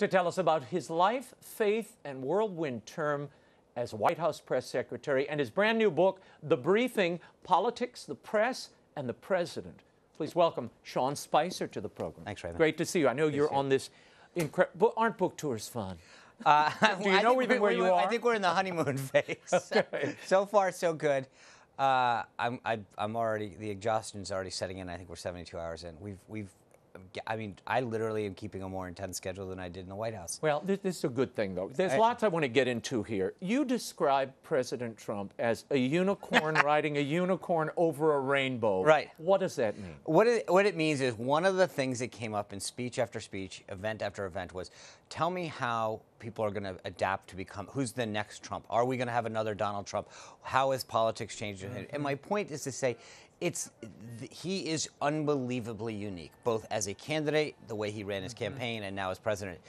to tell us about his life, faith, and whirlwind term as White House press secretary and his brand new book, The Briefing: Politics, the Press, and the President. Please welcome Sean Spicer to the program. Thanks, Raymond. Great to see you. I know you're on this incredible. Aren't book tours fun? Do you know even where you are? I think we're in the honeymoon phase. Okay. So far, so good. I'm already, the exhaustion's already setting in. I think we're 72 hours in. I mean, I literally am keeping a more intense schedule than I did in the White House. Well, this is a good thing, though. There's lots I want to get into here. You describe President Trump as a unicorn riding a unicorn over a rainbow. Right. What does that mean? What it means is one of the things that came up in speech after speech, event after event, was tell me how people are going to adapt to become, who's the next Trump? Are we going to have another Donald Trump? How has politics changed? And my point is to say, he is unbelievably unique, both as a candidate, the way he ran his campaign, and now as president.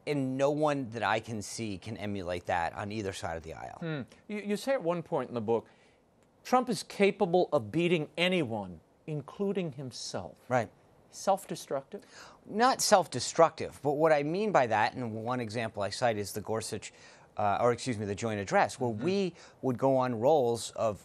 And no one that I can see can emulate that on either side of the aisle. You say at one point in the book, Trump is capable of beating anyone, including himself. Right. Self-destructive? Not self-destructive, but what I mean by that, and one example I cite is the Gorsuch, the joint address, where we would go on rolls of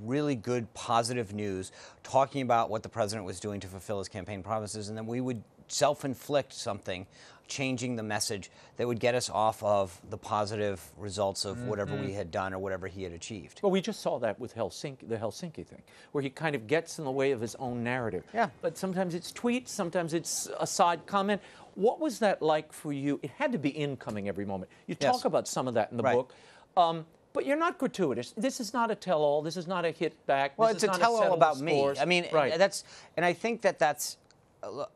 really good, positive news, talking about what the president was doing to fulfill his campaign promises, and then we would self-inflict something, changing the message that would get us off of the positive results of whatever we had done or whatever he had achieved. Well, we just saw that with the Helsinki thing, where he kind of gets in the way of his own narrative. Yeah. But sometimes it's tweets, sometimes it's a side comment. What was that like for you? It had to be incoming every moment. You talk about some of that in the book. But you're not gratuitous. This is not a tell-all. This is not a hit back. Well, this it's a tell-all about me. I mean, right. And I think that's,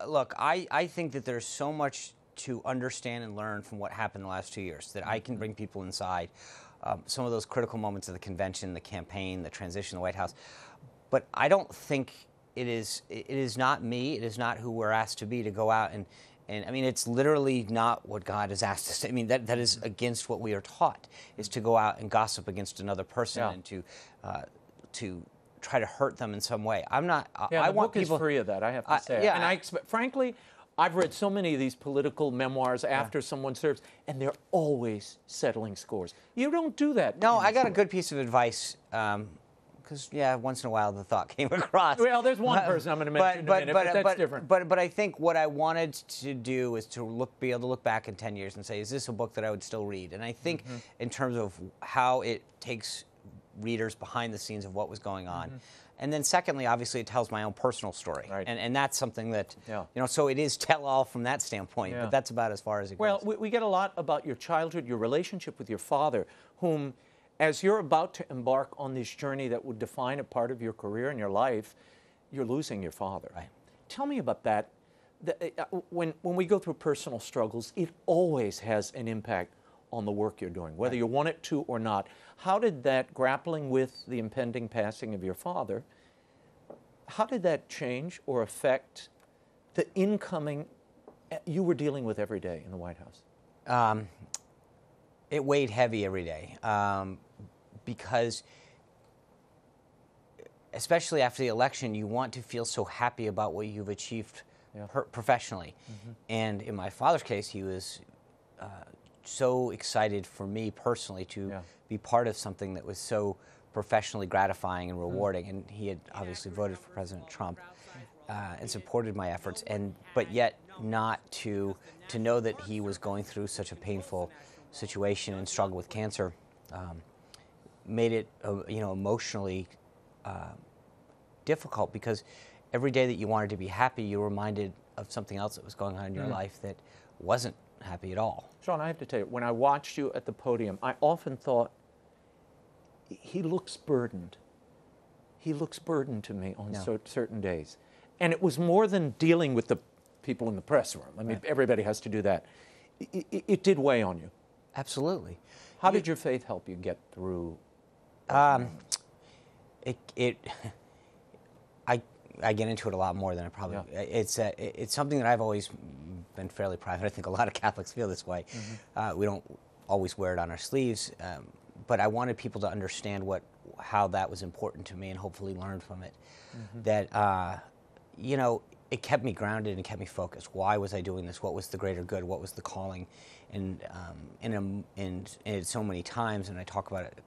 look, I think that there's so much to understand and learn from what happened in the last 2 years, that I can bring people inside some of those critical moments of the convention, the campaign, the transition, the White House. But I don't think it is not me, it is not who we're asked to be, to go out and I mean, it's literally not what God has asked us to. I mean, that is against what we are taught, is to go out and gossip against another person and to try to hurt them in some way. I'm not. Yeah, I the want book people. is free of that, I have to say. Yeah, and I expect, frankly, I've read so many of these political memoirs after someone serves, and they're always settling scores. You don't do that. No, I got a good piece of advice. Because, once in a while the thought came across. Well, there's one person I'm going to mention in a minute, but that's different. But I think what I wanted to do is to be able to look back in 10 years and say, is this a book that I would still read? And I think in terms of how it takes readers behind the scenes of what was going on. And then secondly, obviously, it tells my own personal story. Right. And that's something that, so it is tell-all from that standpoint, but that's about as far as it goes. Well, we get a lot about your childhood, your relationship with your father, whom, as you're about to embark on this journey that would define a part of your career and your life, you're losing your father. Right. Tell me about that. When we go through personal struggles, it always has an impact on the work you're doing, whether you want it to or not. How did that, grappling with the impending passing of your father, how did that change or affect the incoming you were dealing with every day in the White House? It weighed heavy every day. Because especially after the election, you want to feel so happy about what you've achieved professionally. And in my father's case, he was so excited for me personally to be part of something that was so professionally gratifying and rewarding. And he had obviously voted for President Trump and supported my efforts, but yet not to know that he was going through such a painful situation and struggle with cancer. Made it, emotionally difficult, because every day that you wanted to be happy, you were reminded of something else that was going on in your life that wasn't happy at all. Sean, I have to tell you, when I watched you at the podium, I often thought, he looks burdened. He looks burdened to me on certain days. And it was more than dealing with the people in the press room. I mean, everybody has to do that. It did weigh on you. Absolutely. How did your faith help you get through? I get into it a lot more than I probably. It's something that I've always been fairly private. I think a lot of Catholics feel this way. We don't always wear it on our sleeves, but I wanted people to understand how that was important to me and hopefully learn from it. That it kept me grounded and kept me focused. Why was I doing this? What was the greater good? What was the calling? And so many times, and I talk about it in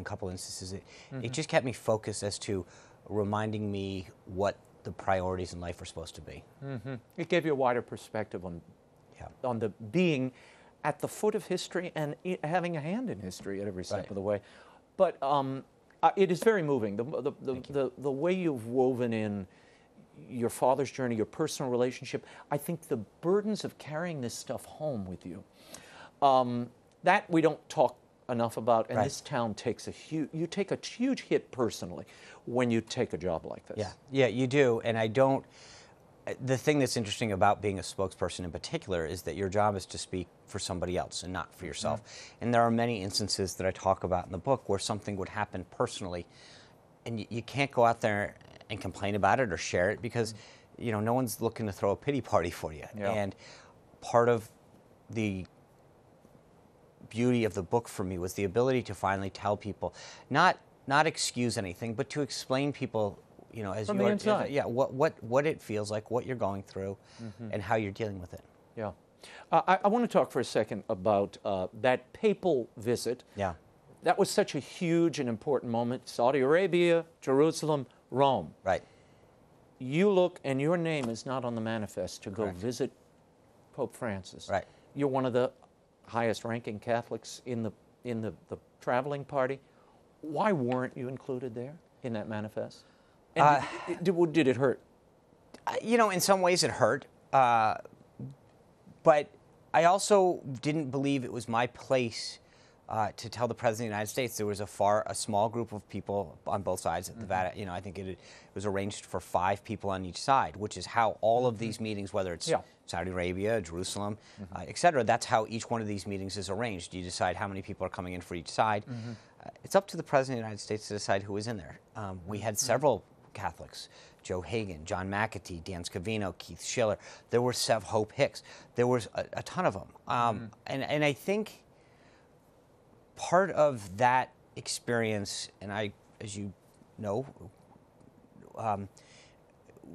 a couple instances, it just kept me focused as to reminding me what the priorities in life are supposed to be. It gave you a wider perspective on the being at the foot of history and having a hand in history at every step of the way. But it is very moving. The way you've woven in your father's journey, your personal relationship, I think the burdens of carrying this stuff home with you, that we don't talk enough about, and this town takes you take a huge hit personally when you take a job like this. Yeah, you do, and the thing that's interesting about being a spokesperson in particular is that your job is to speak for somebody else and not for yourself. And there are many instances that I talk about in the book where something would happen personally, and you can't go out there and complain about it or share it because no one's looking to throw a pity party for you. And part of the beauty of the book for me was the ability to finally tell people, not excuse anything, but to explain people, as from you the are, inside. What it feels like, what you're going through, and how you're dealing with it. Yeah. I want to talk for a second about that papal visit. Yeah. That was such a huge and important moment. Saudi Arabia, Jerusalem, Rome. Right. You look, and your name is not on the manifest to go visit Pope Francis. Right. You're one of the highest-ranking Catholics in the traveling party. Why weren't you included there in that manifest? And did it hurt? In some ways it hurt, but I also didn't believe it was my place to tell the President of the United States. There was a small group of people on both sides at the Vatican. I think it was arranged for 5 people on each side, which is how all of these meetings, whether it's Saudi Arabia, Jerusalem, et cetera, that's how each one of these meetings is arranged. You decide how many people are coming in for each side. It's up to the President of the United States to decide who is in there. We had several Catholics: Joe Hagan, John McAtee, Dan Scavino, Keith Schiller. There were Hope Hicks. There was a ton of them. And I think part of that experience, and I, as you know,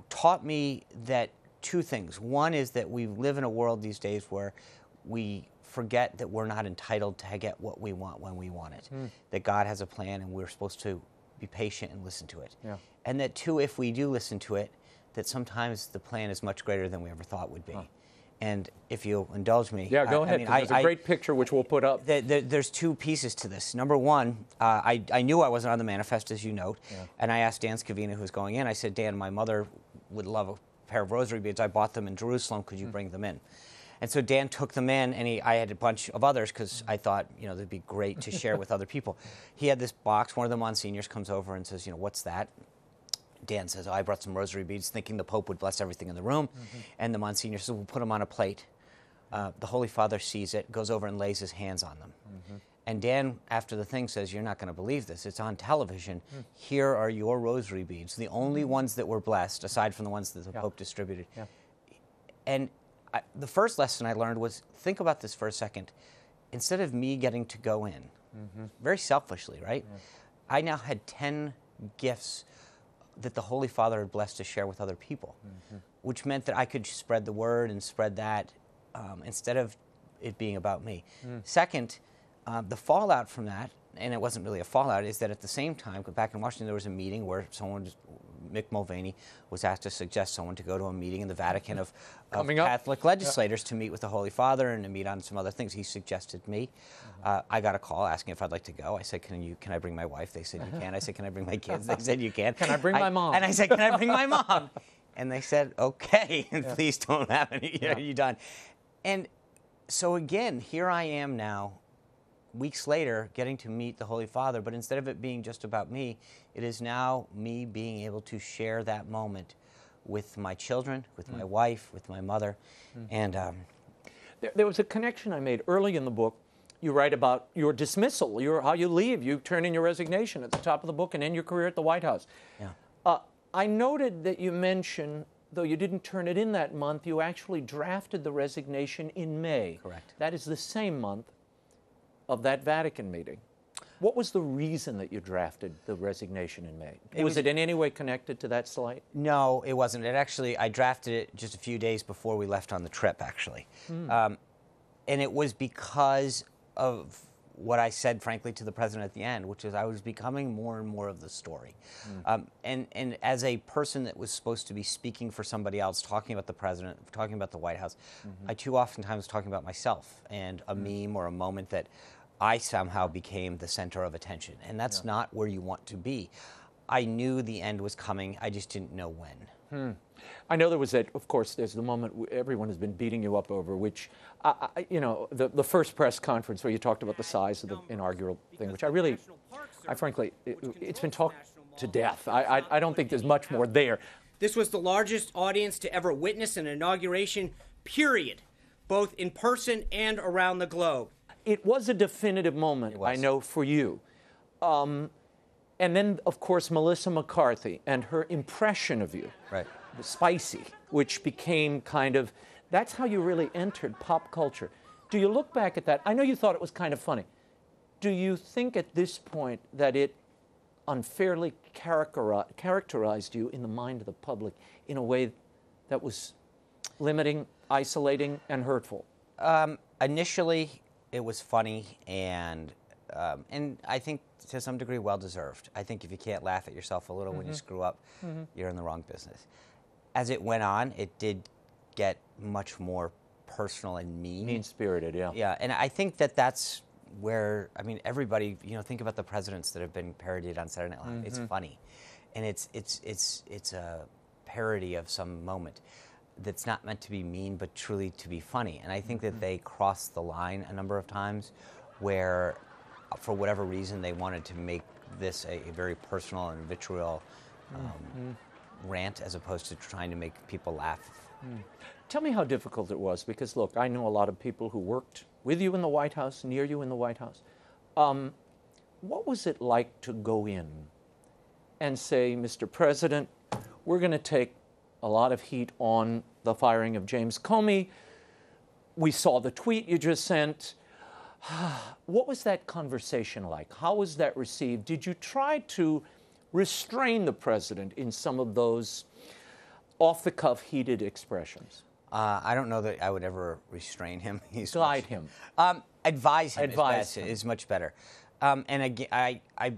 taught me that 2 things. One is that we live in a world these days where we forget that we're not entitled to get what we want when we want it. That God has a plan and we're supposed to be patient and listen to it. And that 2, if we do listen to it, that sometimes the plan is much greater than we ever thought would be. And if you'll indulge me. Yeah, go ahead. There's a great picture which we'll put up. There's 2 pieces to this. Number one, I knew I wasn't on the manifest, as you note, and I asked Dan Scavino, who's going in, I said, Dan, my mother would love a pair of rosary beads. I bought them in Jerusalem. Could you bring them in? And so Dan took them in, and I had a bunch of others because I thought, they'd be great to share with other people. He had this box. One of the Monsignors comes over and says, what's that? Dan says, I brought some rosary beads, thinking the Pope would bless everything in the room. And the Monsignor says, we'll put them on a plate. The Holy Father sees it, goes over and lays his hands on them. And Dan, after the thing, says, you're not going to believe this. It's on television. Here are your rosary beads, the only ones that were blessed, aside from the ones that the Pope distributed. And the first lesson I learned was, think about this for a second. Instead of me getting to go in, very selfishly, right? I now had 10 gifts that the Holy Father had blessed to share with other people, which meant that I could spread the word and spread that instead of it being about me. Second, the fallout from that, and it wasn't really a fallout, is that at the same time, back in Washington, there was a meeting where Mick Mulvaney was asked to suggest someone to go to a meeting in the Vatican of Catholic legislators to meet with the Holy Father and to meet on some other things. He suggested me. I got a call asking if I'd like to go. I said, can I bring my wife? They said, you can. I said, can I bring my kids? They said, you can. Can I bring my mom? And I said, can I bring my mom? And they said, okay, and please don't have any, you done. And so again, here I am now, weeks later, getting to meet the Holy Father, but instead of it being just about me, it is now me being able to share that moment with my children, with my wife, with my mother. And there was a connection I made early in the book. You write about your dismissal, how you leave. You turn in your resignation at the top of the book and end your career at the White House. I noted that you mentioned, though you didn't turn it in that month, you actually drafted the resignation in May. Correct. That is the same month of that Vatican meeting. What was the reason that you drafted the resignation in May? Was it in any way connected to that slight? No, it wasn't. I drafted it just a few days before we left on the trip, actually. And it was because of what I said, frankly, to the president at the end, which is I was becoming more and more of the story. And as a person that was supposed to be speaking for somebody else, talking about the president, talking about the White House, I too oftentimes was talking about myself and a meme or a moment that I somehow became the center of attention. And that's not where you want to be. I knew the end was coming. I just didn't know when. I know there was that, of course, there's the moment everyone has been beating you up over, which, the first press conference where you talked about the size of the inaugural thing, which I frankly, it's been talked to death. I don't think there's much more there. This was the largest audience to ever witness an inauguration, period, both in person and around the globe. It was a definitive moment, I know, for you. And then, of course, Melissa McCarthy and her impression of you. Right. Spicy, which became kind of, that's how you really entered pop culture. Do you look back at that? I know you thought it was kind of funny. Do you think at this point that it unfairly characterized you in the mind of the public in a way that was limiting, isolating, and hurtful? Initially, it was funny and I think to some degree well-deserved. I think if you can't laugh at yourself a little when you screw up, you're in the wrong business. As it went on, it did get much more personal and mean. Mean-spirited, yeah. Yeah, and I think that's where, everybody, think about the presidents that have been parodied on Saturday Night Live. It's funny. And it's a parody of some moment that's not meant to be mean, but truly to be funny. And I think that they crossed the line a number of times where, for whatever reason, they wanted to make this a very personal and vitriol rant as opposed to trying to make people laugh. Tell me how difficult it was, because, look, I know a lot of people who worked with you in the White House, near you in the White House. What was it like to go in and say, Mr. President, we're going to take a lot of heat on the firing of James Comey. We saw the tweet you just sent. What was that conversation like? How was that received? Did you try to restrain the president in some of those off-the-cuff heated expressions? I don't know that I would ever restrain him. Guide him. Advise him. Advise him. Is much better. And again, I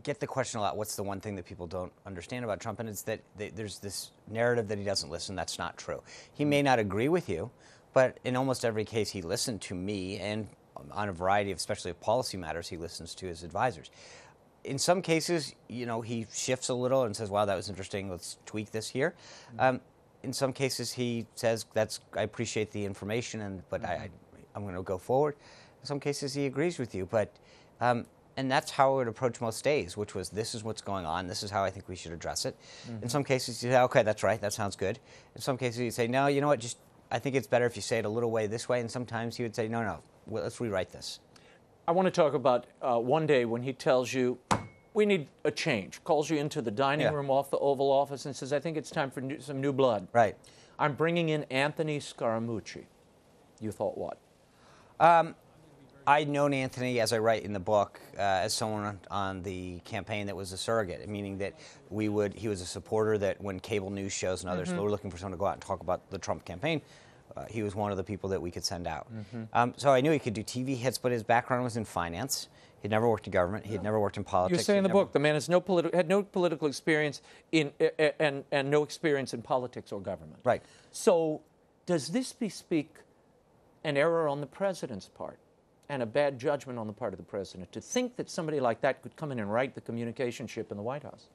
get the question a lot, what's the one thing that people don't understand about Trump? And it's that there's this narrative that he doesn't listen. That's not true. He may not agree with you, but in almost every case he listened to me, and on a variety of, especially of policy matters, he listens to his advisors. In some cases, he shifts a little and says, wow, that was interesting, let's tweak this here. In some cases, he says, I appreciate the information, but I'm going to go forward. In some cases, he agrees with you, but and that's how I would approach most days, which was, this is what's going on, this is how I think we should address it. In some cases, you say, okay, that's right, that sounds good. In some cases, you say, no, you know what, I think it's better if you say it a little way this way, and sometimes he would say, no, let's rewrite this. I want to talk about one day when he tells you, we need a change, calls you into the dining room off the Oval Office and says, I think it's time for some new blood. Right. I'm bringing in Anthony Scaramucci. You thought what? I'd known Anthony, as I write in the book, as someone on the campaign that was a surrogate, meaning that he was a supporter that when cable news shows and others were looking for someone to go out and talk about the Trump campaign, he was one of the people that we could send out. So I knew he could do TV hits, but his background was in finance. He'd never worked in government. He'd never worked in politics. You say in the book, the man has had no political experience and no experience in politics or government. Right. So does this bespeak an error on the president's part and a bad judgment on the part of the president to think that somebody like that could come in and right the communication ship in the White House?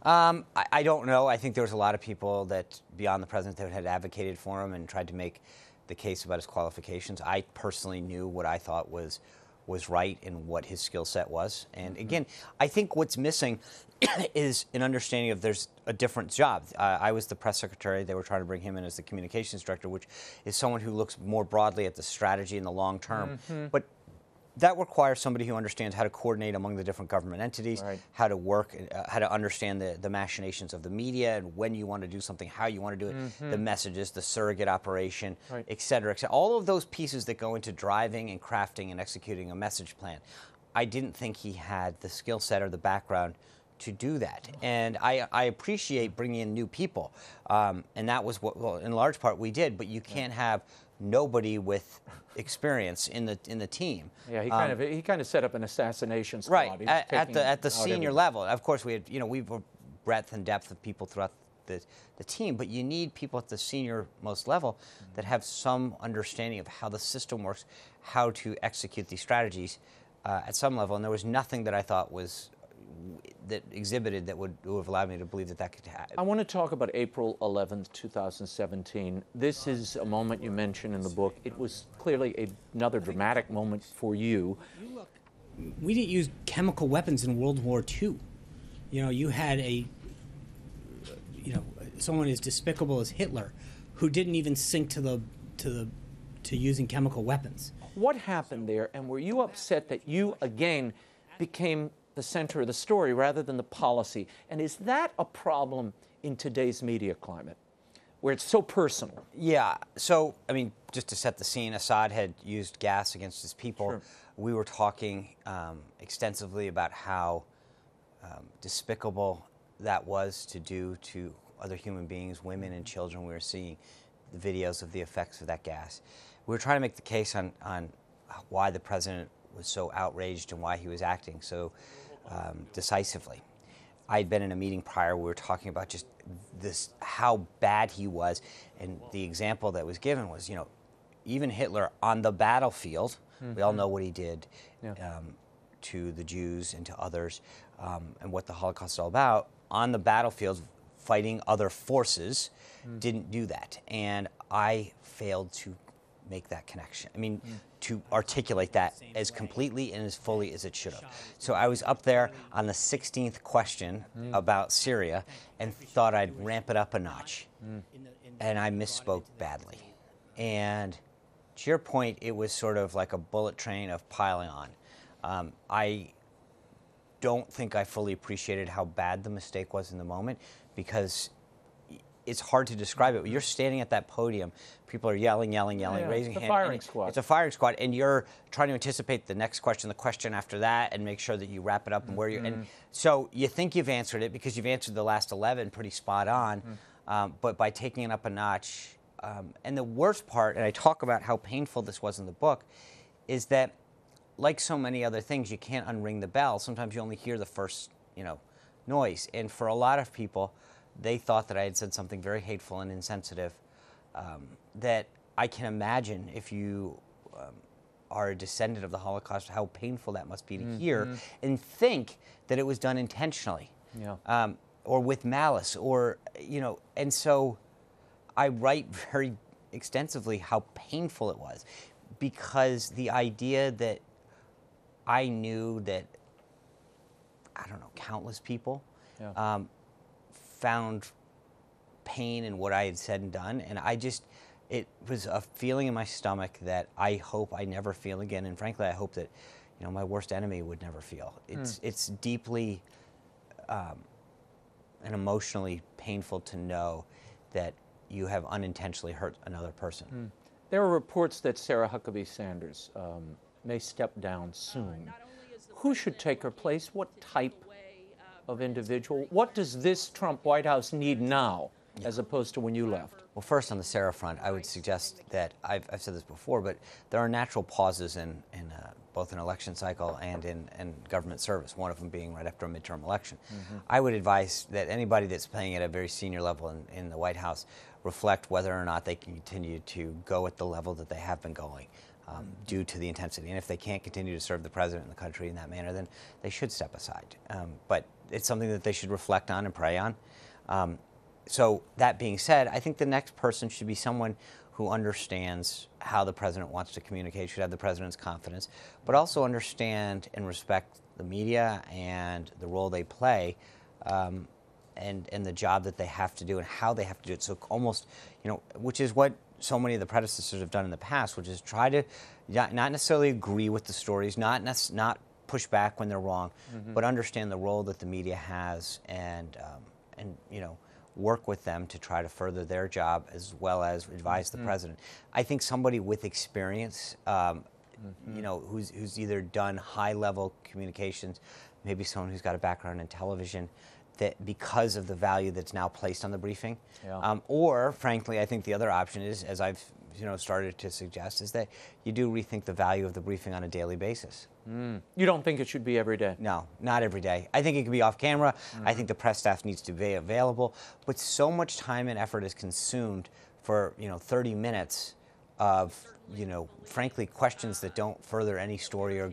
I don't know. I think there was a lot of people that, beyond the president, that had advocated for him and tried to make the case about his qualifications. I personally knew what I thought was right and what his skill set was. And again, I think what's missing is an understanding of there's a different job. I was the press secretary. They were trying to bring him in as the communications director, which is someone who looks more broadly at the strategy in the long term. But that requires somebody who understands how to coordinate among the different government entities, how to work, how to understand the machinations of the media and when you want to do something, how you want to do it, the messages, the surrogate operation, et cetera, et cetera. All of those pieces that go into driving and crafting and executing a message plan. I didn't think he had the skill set or the background to do that. And I appreciate bringing in new people. And that was what, well, in large part, we did. But you can't have nobody with experience in the team. Yeah, he kind of set up an assassination squad. Right, at the senior level. Of course, we had, we were breadth and depth of people throughout the team, but you need people at the senior most level that have some understanding of how the system works, how to execute these strategies at some level. And there was nothing that I thought that exhibited that would have allowed me to believe that could happen. I want to talk about April 11th, 2017. This is a moment you mention in the book. It was clearly another dramatic moment for you. We didn't use chemical weapons in World War II. You had someone as despicable as Hitler, who didn't even sink to using chemical weapons. What happened there, and were you upset that you again became the center of the story rather than the policy? And is that a problem in today's media climate, where it's so personal? Yeah. So, just to set the scene, Assad had used gas against his people. Sure. We were talking extensively about how despicable that was to do to other human beings, women and children. We were seeing the videos of the effects of that gas. We were trying to make the case on why the president was so outraged and why he was acting so decisively. I had been in a meeting prior. We were talking about just this, how bad he was, and the example that was given was, even Hitler on the battlefield. We all know what he did to the Jews and to others, and what the Holocaust is all about. On the battlefield, fighting other forces, didn't do that, and I failed to make that connection. To articulate that as completely and as fully as it should have. So I was up there on the 16th question about Syria and thought I'd ramp it up a notch. And I misspoke badly. And to your point, it was sort of like a bullet train of piling on. I don't think I fully appreciated how bad the mistake was in the moment, because it's hard to describe it. You're standing at that podium, people are yelling, raising hands. It's a firing squad. It's a firing squad, and you're trying to anticipate the next question, the question after that, and make sure that you wrap it up and where you're. And so you think you've answered it because you've answered the last 11 pretty spot on, but by taking it up a notch, and the worst part, and I talk about how painful this was in the book, is that, like so many other things, you can't unring the bell. Sometimes you only hear the first, noise, and for a lot of people, they thought that I had said something very hateful and insensitive, that I can imagine, if you are a descendant of the Holocaust, how painful that must be to hear and think that it was done intentionally, or with malice, or, and so I write very extensively how painful it was, because the idea that I knew that, countless people found pain in what I had said and done, and it was a feeling in my stomach that I hope I never feel again, and frankly, I hope that, my worst enemy would never feel. It's deeply and emotionally painful to know that you have unintentionally hurt another person. There are reports that Sarah Huckabee Sanders may step down soon. Who should take her place? What type of individual? What does this Trump White House need now, as opposed to when you left? Well, first on the Sarah front, I would suggest that, I've said this before, but there are natural pauses in both an election cycle and in government service, one of them being right after a midterm election. I would advise that anybody that's playing at a very senior level in the White House reflect whether or not they can continue to go at the level that they have been going, due to the intensity. And if they can't continue to serve the president and the country in that manner, then they should step aside. But it's something that they should reflect on and pray on. So that being said, I think the next person should be someone who understands how the president wants to communicate, should have the president's confidence, but also understand and respect the media and the role they play, and the job that they have to do and how they have to do it. So almost, which is what so many of the predecessors have done in the past, which is try to not necessarily agree with the stories, not push back when they're wrong, but understand the role that the media has, and work with them to try to further their job as well as advise the president. I think somebody with experience you know, who's either done high-level communications, maybe someone who's got a background in television, that because of the value that's now placed on the briefing, or frankly, I think the other option is, as I've started to suggest, is that you do rethink the value of the briefing on a daily basis. You don't think it should be every day? No, not every day. I think it can be off camera. I think the press staff needs to be available, but so much time and effort is consumed for 30 minutes of frankly questions that don't further any story or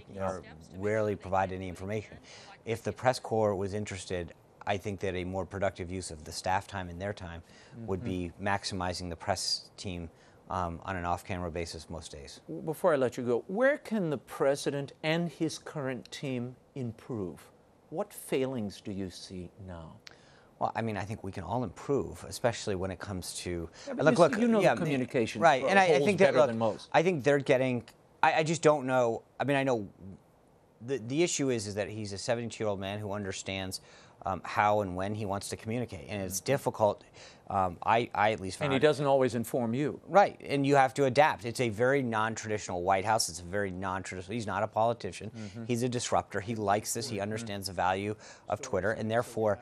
rarely provide any information. If the press corps was interested, I think that a more productive use of the staff time and their time would be maximizing the press team on an off-camera basis most days. Before I let you go, where can the president and his current team improve? What failings do you see now? Well, I mean, I think we can all improve, especially when it comes to look. The communication, right? And I think that better than most. I think they're getting. I just don't know. I mean, I know the issue is that he's a 72-year-old man who understands how and when he wants to communicate, and it's difficult. I at least found. And he doesn't always inform you. Right, and you have to adapt. It's a very non-traditional White House. It's a very non-traditional. He's not a politician. He's a disruptor. He likes this. He understands the value of Twitter, and therefore,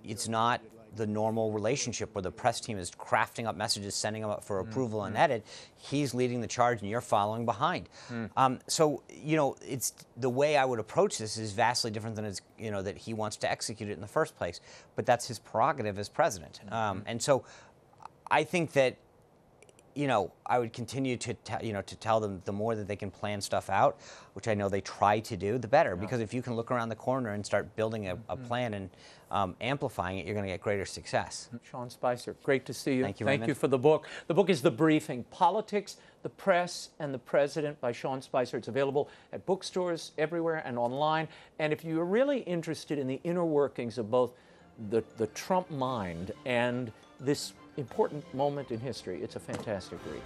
it's not the normal relationship where the press team is crafting up messages, sending them up for approval and edit. He's leading the charge, and you're following behind. So it's the way I would approach this is vastly different than it's that he wants to execute it in the first place. But that's his prerogative as president. And so I think that I would continue to tell them the more that they can plan stuff out, which I know they try to do, the better. Because if you can look around the corner and start building a plan and amplifying it, you're going to get greater success. Sean Spicer, great to see you. Thank you, Thank Raymond. you for the book. The book is The Briefing: Politics, the Press, and the President by Sean Spicer. It's available at bookstores everywhere and online. And if you're really interested in the inner workings of both the Trump mind and this important moment in history, it's a fantastic read.